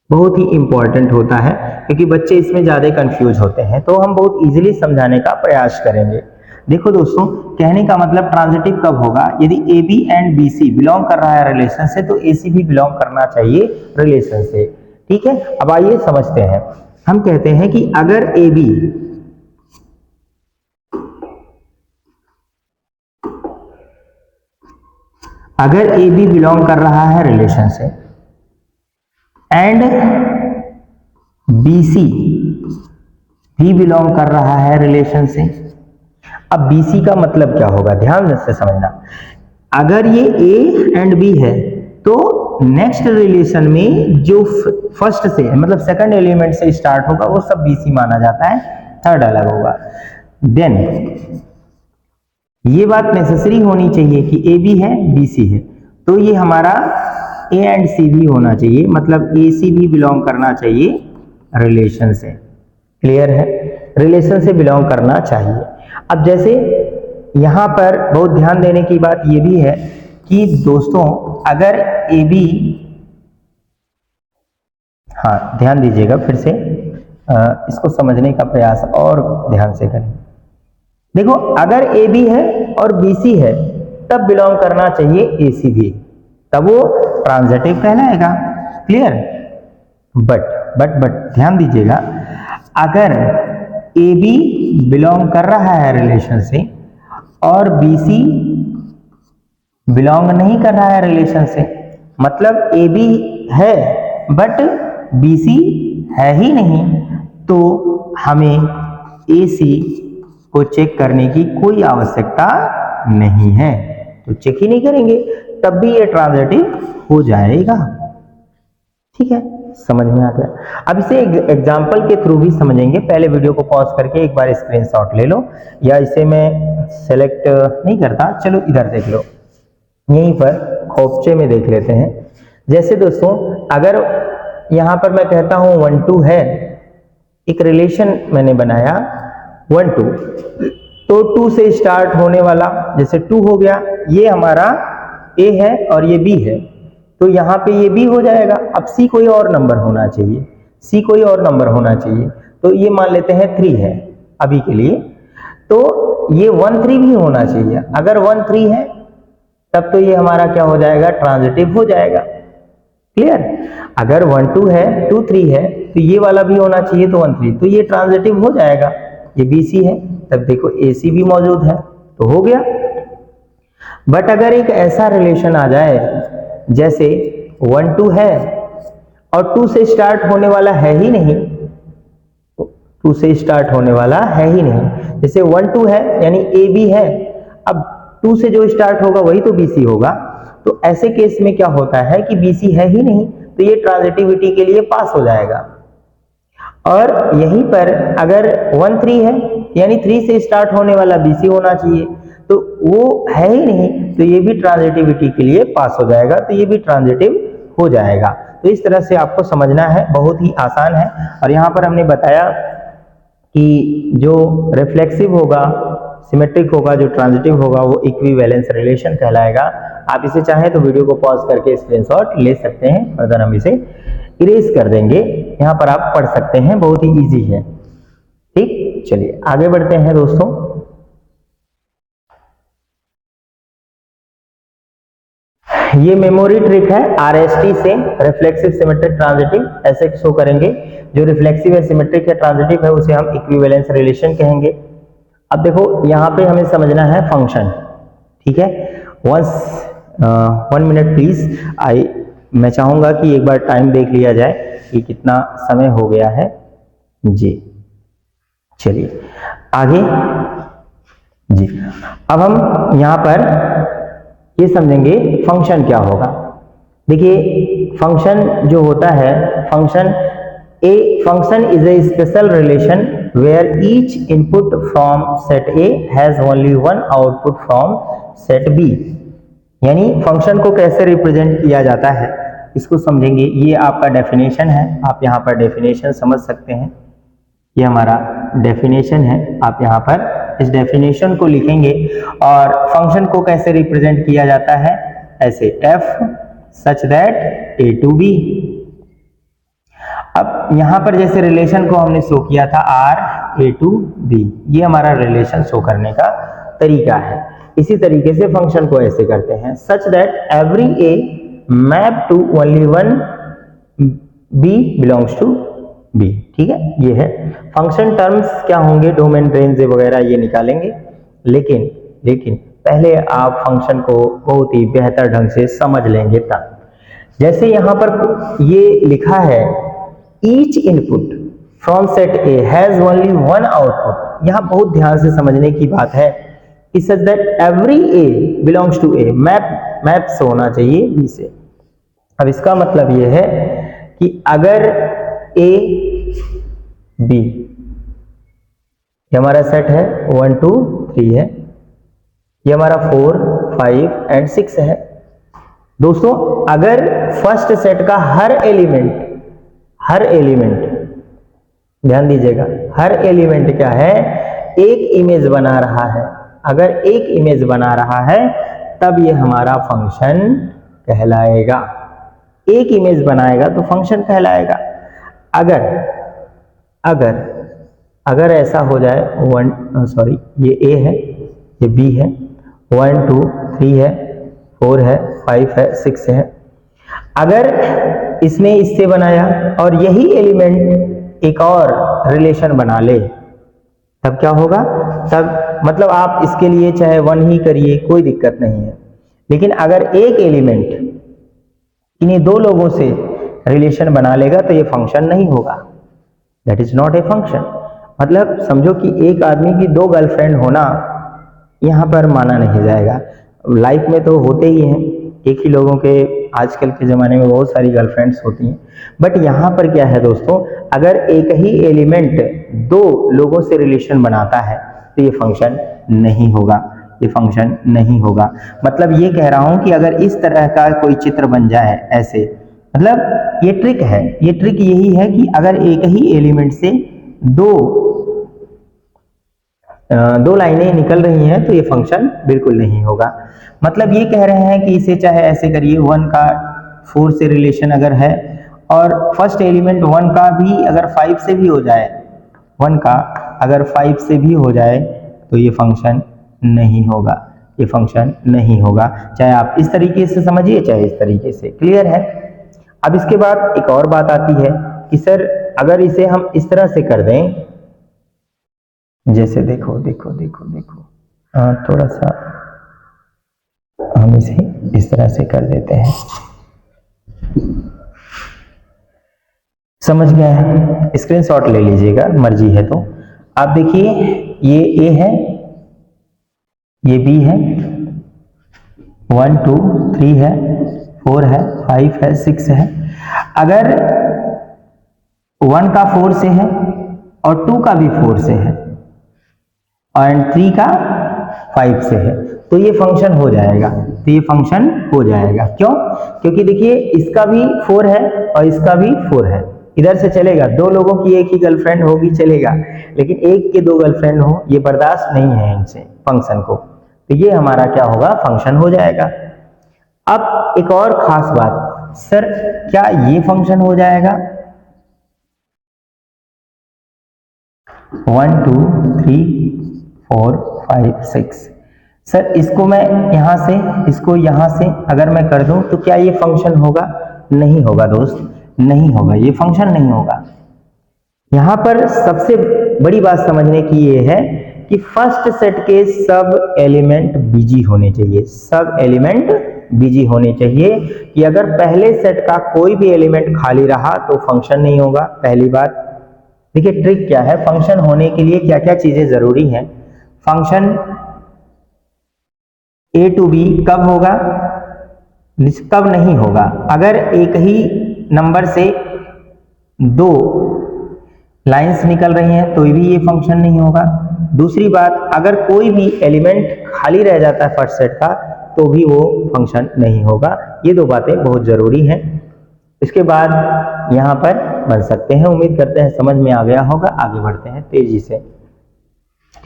बहुत ही इंपॉर्टेंट होता है, क्योंकि बच्चे इसमें ज्यादा कंफ्यूज होते हैं, तो हम बहुत इजीली समझाने का प्रयास करेंगे। देखो दोस्तों, कहने का मतलब ट्रांजिटिव कब होगा, यदि A B and B C belong कर रहा है रिलेशन से तो ए सी भी बिलोंग करना चाहिए रिलेशन से। ठीक है, अब आइए समझते हैं। हम कहते हैं कि अगर ए बी बिलोंग कर रहा है रिलेशन से एंड बी सी भी बिलोंग कर रहा है रिलेशन से। अब BC का मतलब क्या होगा, ध्यान से समझना। अगर ये A एंड B है तो नेक्स्ट रिलेशन में जो फर्स्ट से मतलब सेकंड एलिमेंट से स्टार्ट होगा वो सब BC माना जाता है, थर्ड अलग होगा। देन ये बात नेसेसरी होनी चाहिए कि AB है BC है तो ये हमारा A एंड C भी होना चाहिए, मतलब AC भी बिलोंग करना चाहिए रिलेशन से। क्लियर है, रिलेशन से बिलोंग करना चाहिए। अब जैसे यहां पर बहुत ध्यान देने की बात यह भी है कि दोस्तों अगर AB हाँ, ध्यान दीजिएगा फिर से, इसको समझने का प्रयास और ध्यान से करें। देखो, अगर ए बी है और बी सी है तब बिलोंग करना चाहिए ए सी भी, तब वो ट्रांजिटिव कहलाएगा। क्लियर? बट ध्यान दीजिएगा, अगर ए बी बिलोंग कर रहा है रिलेशन से और बी सी बिलोंग नहीं कर रहा है रिलेशन से, मतलब ए बी है बट बी सी है ही नहीं, तो हमें ए सी को चेक करने की कोई आवश्यकता नहीं है, तो चेक ही नहीं करेंगे, तब भी ये ट्रांजिटिव हो जाएगा। ठीक है, समझ में आ गया? अब इसे एग्जाम्पल के थ्रू भी समझेंगे। पहले वीडियो को पॉज करके एक बार स्क्रीनशॉट ले लो, या इसे मैं सेलेक्ट नहीं करता, चलो इधर देख लो, यहीं पर खोपचे में देख लेते हैं। जैसे दोस्तों, अगर यहां पर मैं कहता हूं 1 2 है, एक रिलेशन मैंने बनाया 1 2, तो 2 से स्टार्ट होने वाला, जैसे 2 हो गया, ये हमारा ए है और ये बी है, तो यहाँ पे ये बी हो जाएगा। अब सी कोई और नंबर होना चाहिए, सी कोई और नंबर होना चाहिए, तो ये मान लेते हैं 3 है अभी के लिए, तो ये 1 3 भी होना चाहिए। अगर 1 3 है तब तो ये हमारा क्या हो जाएगा? ट्रांजिटिव हो जाएगा। क्लियर? अगर 1 2 है, 2 3 है, तो ये वाला भी होना चाहिए, तो 1 3, तो ये ट्रांजिटिव हो जाएगा। ये बी सी है, तब देखो ए सी भी मौजूद है, तो हो गया। बट अगर एक ऐसा रिलेशन आ जाए जैसे 1 2 है और 2 से स्टार्ट होने वाला है ही नहीं, 2 से स्टार्ट होने वाला है ही नहीं, जैसे 1 2 है यानी ए बी है, अब 2 से जो स्टार्ट होगा वही तो बी सी होगा, तो ऐसे केस में क्या होता है कि बी सी है ही नहीं, तो ये ट्रांजिटिविटी के लिए पास हो जाएगा। और यहीं पर अगर 1 3 है यानी 3 से स्टार्ट होने वाला बी सी होना चाहिए, तो वो है ही नहीं, तो ये भी ट्रांजिटिविटी के लिए पास हो जाएगा, तो ये भी ट्रांजिटिव हो जाएगा। तो इस तरह से आपको समझना है, बहुत ही आसान है। और यहाँ पर हमने बताया कि जो रिफ्लेक्सिव होगा, सिमेट्रिक होगा, जो ट्रांजिटिव होगा, वो इक्विवेलेंस रिलेशन कहलाएगा। आप इसे चाहें तो वीडियो को पॉज करके स्क्रीनशॉट ले सकते हैं, फर्दर हम इसे इरेज कर देंगे, यहाँ पर आप पढ़ सकते हैं, बहुत ही इजी है। ठीक, चलिए आगे बढ़ते हैं दोस्तों। ये मेमोरी ट्रिक है, आरएसटी से, रिफ्लेक्सिव सिमेट्रिक ट्रांजिटिव, ऐसे शो करेंगे। जो रिफ्लेक्सिव है, सिमेट्रिक है, ट्रांजिटिव है, उसे हम इक्विवेलेंस रिलेशन कहेंगे। अब देखो, यहाँ पे हमें समझना है फंक्शन। ठीक है, 1 मिनट प्लीज, मैं चाहूंगा कि एक बार टाइम देख लिया जाए कि कितना समय हो गया है जी। चलिए आगे जी। अब हम यहाँ पर ये समझेंगे फंक्शन क्या होगा। देखिए, फंक्शन जो होता है, function is a special relation where each input from set A has only one output from set B. यानी फंक्शन को कैसे रिप्रेजेंट किया जाता है, इसको समझेंगे। ये आपका डेफिनेशन है, आप यहाँ पर डेफिनेशन समझ सकते हैं। ये हमारा डेफिनेशन है, आप यहाँ पर इस डेफिनेशन को लिखेंगे। और फंक्शन को कैसे रिप्रेजेंट किया जाता है, ऐसे f such that a to b। अब यहाँ पर जैसे रिलेशन को हमने शो किया था r a to b, ये हमारा रिलेशन शो करने का तरीका है। इसी तरीके से फंक्शन को ऐसे करते हैं, such that every a map to only one b belongs to b। ठीक है, ये है फंक्शन। टर्म्स क्या होंगे, डोमेन, रेंज वगैरह ये निकालेंगे, लेकिन पहले आप फंक्शन को बहुत ही बेहतर ढंग से समझ लेंगे तब। जैसे यहाँ पर ये लिखा है, each input from set A has only one output. यहाँ बहुत ध्यान से समझने की बात है कि such that every A belongs to A, map से होना चाहिए बी से। अब इसका मतलब ये है कि अगर ए बी, ये हमारा सेट है 1 2 3 है, ये हमारा 4 5 एंड 6 है। दोस्तों, अगर फर्स्ट सेट का हर एलिमेंट ध्यान दीजिएगा, हर एलिमेंट क्या है, एक इमेज बना रहा है। अगर एक इमेज बना रहा है तब ये हमारा फंक्शन कहलाएगा। एक इमेज बनाएगा तो फंक्शन कहलाएगा। अगर अगर अगर ऐसा हो जाए ये ए है, ये बी है, 1 2 3 है, 4 है, 5 है, 6 है, अगर इसने इससे बनाया और यही एलिमेंट एक और रिलेशन बना ले, तब क्या होगा? तब मतलब आप इसके लिए चाहे 1 ही करिए, कोई दिक्कत नहीं है। लेकिन अगर एक एलिमेंट इन्हीं दो लोगों से रिलेशन बना लेगा तो ये फंक्शन नहीं होगा, that is not a function. मतलब समझो कि एक आदमी की 2 गर्लफ्रेंड होना यहाँ पर माना नहीं जाएगा। लाइफ में तो होते ही हैं, एक ही लोगों के आजकल के ज़माने में बहुत सारी गर्लफ्रेंड्स होती हैं, बट यहाँ पर क्या है दोस्तों, अगर एक ही एलिमेंट 2 लोगों से रिलेशन बनाता है तो ये फंक्शन नहीं होगा, ये फंक्शन नहीं होगा। मतलब ये कह रहा हूँ कि अगर इस तरह का कोई चित्र बन जाए ऐसे, मतलब ये ट्रिक है, ये ट्रिक यही है कि अगर एक ही एलिमेंट से दो लाइनें निकल रही हैं तो ये फंक्शन बिल्कुल नहीं होगा। मतलब ये कह रहे हैं कि इसे चाहे ऐसे करिए, 1 का 4 से रिलेशन अगर है और फर्स्ट एलिमेंट 1 का भी अगर 5 से भी हो जाए, 1 का अगर 5 से भी हो जाए तो ये फंक्शन नहीं होगा, ये फंक्शन नहीं होगा। चाहे आप इस तरीके से समझिए चाहे इस तरीके से, क्लियर है? अब इसके बाद एक और बात आती है कि सर अगर इसे हम इस तरह से कर दें, जैसे देखो थोड़ा सा हम इसे इस तरह से कर देते हैं, समझ गए हैं? स्क्रीनशॉट ले लीजिएगा, मर्जी है तो। आप देखिए ये ए है, ये बी है, 1 2 3 है, 4 है, 5 है, 6 है। अगर 1 का 4 से है और 2 का भी 4 से है और 3 का 5 से है तो ये फंक्शन हो जाएगा, तो ये फंक्शन हो जाएगा। क्यों? क्योंकि देखिए इसका भी 4 है और इसका भी 4 है, इधर से चलेगा। 2 लोगों की एक ही गर्लफ्रेंड होगी चलेगा, लेकिन एक के 2 गर्लफ्रेंड हो ये बर्दाश्त नहीं है इनसे फंक्शन को, तो ये हमारा क्या होगा? फंक्शन हो जाएगा। अब एक और खास बात, सर क्या ये फंक्शन हो जाएगा? 1 2 3 4 5 6, सर इसको मैं यहां से इसको यहां से अगर मैं कर दूं तो क्या ये फंक्शन होगा? नहीं होगा दोस्त, नहीं होगा, ये फंक्शन नहीं होगा। यहां पर सबसे बड़ी बात समझने की ये है कि फर्स्ट सेट के सब एलिमेंट बिजी होने चाहिए, सब एलिमेंट बिजी होने चाहिए। कि अगर पहले सेट का कोई भी एलिमेंट खाली रहा तो फंक्शन नहीं होगा, पहली बात। देखिए ट्रिक क्या है, फंक्शन होने के लिए क्या क्या चीजें जरूरी हैं। फंक्शन ए टू बी कब होगा, कब नहीं होगा? अगर एक ही नंबर से 2 लाइंस निकल रही हैं तो भी ये फंक्शन नहीं होगा। दूसरी बात, अगर कोई भी एलिमेंट खाली रह जाता है फर्स्ट सेट का तो भी वो फंक्शन नहीं होगा। ये 2 बातें बहुत जरूरी हैं। इसके बाद यहां पर बन सकते हैं। उम्मीद करते हैं समझ में आ गया होगा। आगे बढ़ते हैं तेजी से,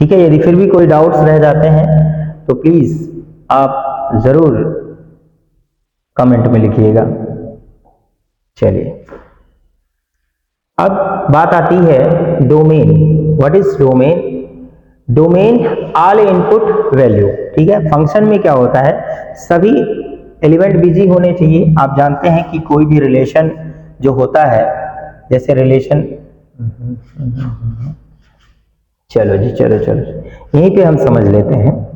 ठीक है? यदि फिर भी कोई डाउट्स रह जाते हैं तो प्लीज आप जरूर कमेंट में लिखिएगा। चलिए अब बात आती है domain. What is domain? Domain all input value, ठीक है? फंक्शन में क्या होता है, सभी एलिमेंट बिजी होने चाहिए। आप जानते हैं कि कोई भी रिलेशन जो होता है, जैसे रिलेशन, चलो जी चलो यहीं पे हम समझ लेते हैं।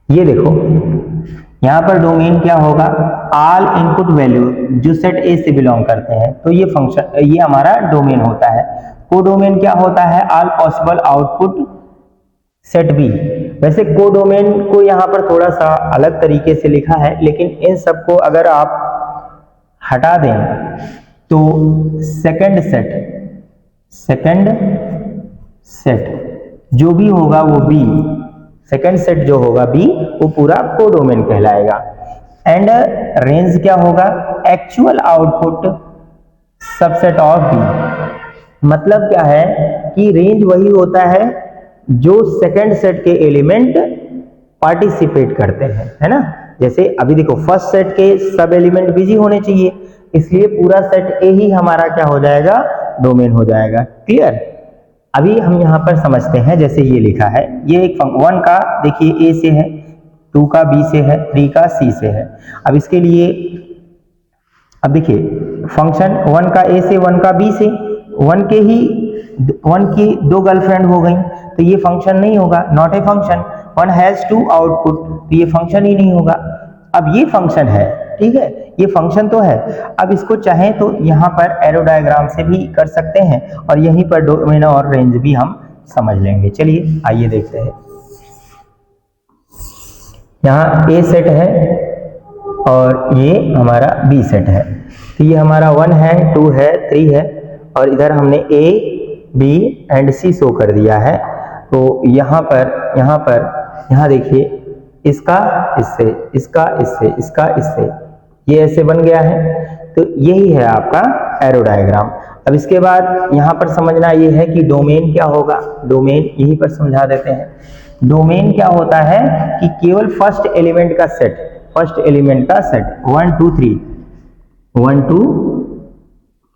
ये देखो यहां पर डोमेन क्या होगा, ऑल इनपुट वैल्यू जो सेट ए से बिलोंग करते हैं, तो ये फंक्शन, ये हमारा डोमेन होता है। कोडोमेन क्या होता है, all possible output set B. वैसे कोडोमेन को यहाँ पर थोड़ा सा अलग तरीके से लिखा है, लेकिन इन सबको अगर आप हटा दें तो सेकंड सेट जो भी होगा वो बी, सेकंड सेट जो होगा बी, वो पूरा कोडोमेन कहलाएगा। एंड रेंज क्या होगा, actual output subset of B. मतलब क्या है कि रेंज वही होता है जो सेकंड सेट के एलिमेंट पार्टिसिपेट करते हैं, है ना? जैसे अभी देखो फर्स्ट सेट के सब एलिमेंट बिजी होने चाहिए, इसलिए पूरा सेट ए ही हमारा क्या हो जाएगा, डोमेन हो जाएगा। क्लियर। अभी हम यहाँ पर समझते हैं, जैसे ये लिखा है, ये एक 1 का देखिए ए से है, 2 का बी से है, 3 का सी से है। अब इसके लिए अब देखिए फंक्शन 1 का ए से 1 का बी से, 1 की 2 गर्लफ्रेंड हो गई, तो ये फंक्शन नहीं होगा, not a function. 1 has 2 output, तो ये फंक्शन ही नहीं होगा। अब ये फंक्शन है, ठीक है, ये फंक्शन तो है। अब इसको चाहें तो यहाँ पर एरो डायग्राम से भी कर सकते हैं और यहीं पर डोमेन और रेंज भी हम समझ लेंगे। चलिए आइए देखते हैं। यहाँ ए सेट है और ये हमारा बी सेट है, तो ये हमारा 1 है, 2 है, 3 है और इधर हमने A B and C show कर दिया है। तो यहाँ देखिए, इसका इससे, इसका इससे, इसका इससे, ये ऐसे बन गया है। तो यही है आपका एरो डायग्राम। अब इसके बाद यहाँ पर समझना ये है कि डोमेन क्या होगा। डोमेन यहीं पर समझा देते हैं। डोमेन क्या होता है कि केवल फर्स्ट एलिमेंट का सेट, 1 2 3 1 2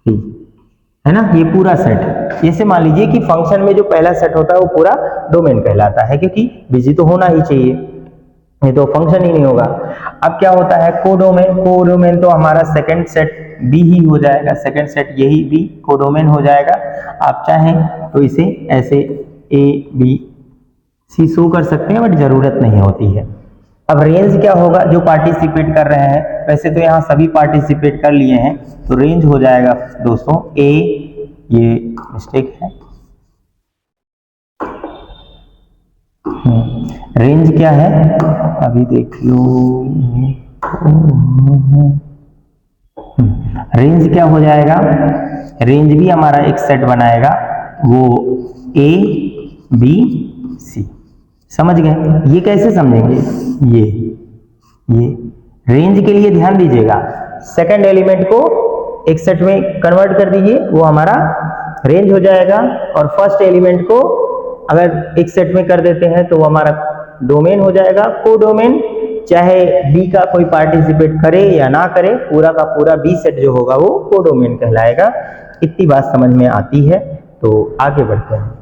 3 है ना, ये पूरा सेट। जैसे मान लीजिए कि फंक्शन में जो पहला सेट होता है वो पूरा डोमेन कहलाता है, क्योंकि बिजी तो होना ही चाहिए, नहीं तो फंक्शन ही नहीं होगा। अब क्या होता है कोडोमेन तो हमारा सेकंड सेट बी ही हो जाएगा, सेकंड सेट यही बी कोडोमेन हो जाएगा। आप चाहें तो इसे ऐसे ए बी सी शो कर सकते हैं, बट जरूरत नहीं होती है। अब रेंज क्या होगा, जो पार्टिसिपेट कर रहे हैं, वैसे तो यहाँ सभी पार्टिसिपेट कर लिए हैं, तो रेंज हो जाएगा दोस्तों ए, ये मिस्टेक है, रेंज क्या है अभी देख लो। रेंज क्या हो जाएगा, रेंज भी हमारा एक सेट बनाएगा, वो ए बी सी। समझ गए। ये कैसे समझेंगे, ये रेंज के लिए ध्यान दीजिएगा, सेकंड एलिमेंट को एक सेट में कन्वर्ट कर दीजिए, वो हमारा रेंज हो जाएगा। और फर्स्ट एलिमेंट को अगर एक सेट में कर देते हैं तो वो हमारा डोमेन हो जाएगा। कोडोमेन चाहे बी का कोई पार्टिसिपेट करे या ना करे, पूरा का पूरा बी सेट जो होगा वो कोडोमेन कहलाएगा। इतनी बात समझ में आती है, तो आगे बढ़ते हैं।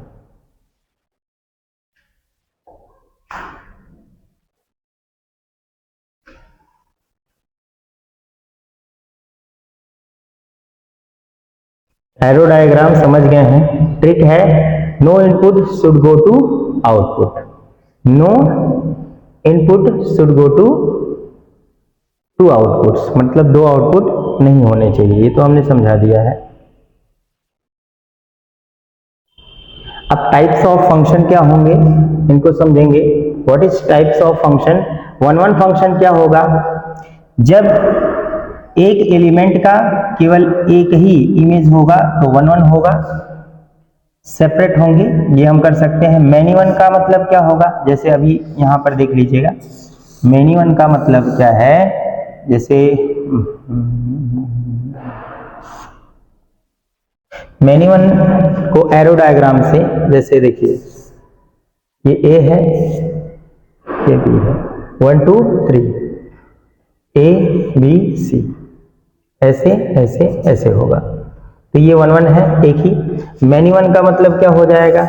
एरो डायग्राम समझ गए हैं। ट्रिक है, no input should go to output, no input should go to outputs, मतलब 2 आउटपुट नहीं होने चाहिए। ये तो हमने समझा दिया है। अब टाइप्स ऑफ फंक्शन क्या होंगे, इनको समझेंगे। What is types of function. 1 function क्या होगा, जब एक एलिमेंट का केवल एक ही इमेज होगा तो 1 होगा, सेपरेट होंगे, ये हम कर सकते हैं। मैनी वन का मतलब क्या होगा, जैसे अभी यहाँ पर देख लीजिएगा, मैनी वन का मतलब क्या है, जैसे मैनी वन को एरो डायग्राम से, जैसे देखिए ये ए है, ये बी है, 1 2 3 ए बी सी, ऐसे ऐसे ऐसे होगा, तो ये 1 1 है एक ही। मैनी वन का मतलब क्या हो जाएगा,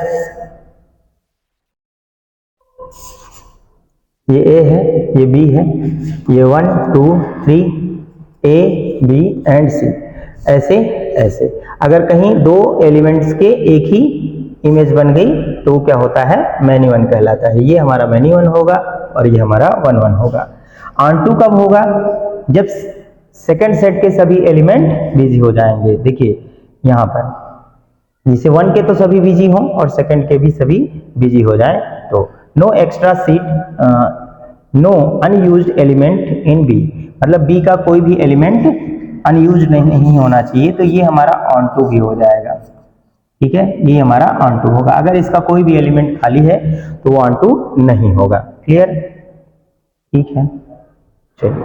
ये ए है, ये बी है, ये 1 2 3 ए बी एंड सी, ऐसे ऐसे। अगर कहीं 2 एलिमेंट्स के एक ही इमेज बन गई तो वो क्या होता है, मैनी वन कहलाता है। ये हमारा मैनी वन होगा और ये हमारा 1 1 होगा। ऑन कब होगा, जब सेकंड सेट के सभी एलिमेंट बिजी हो जाएंगे। देखिए यहाँ पर जैसे 1 के तो सभी बिजी हों और सेकंड के भी सभी बिजी हो जाएं, तो no extra seat, no unused element in B, मतलब बी का कोई भी एलिमेंट अनयूज्ड नहीं होना चाहिए, तो ये हमारा ऑन टू भी हो जाएगा। ठीक है, ये हमारा ऑन टू होगा। अगर इसका कोई भी एलिमेंट खाली है तो वो ऑन टू नहीं होगा। क्लियर, ठीक है, चलिए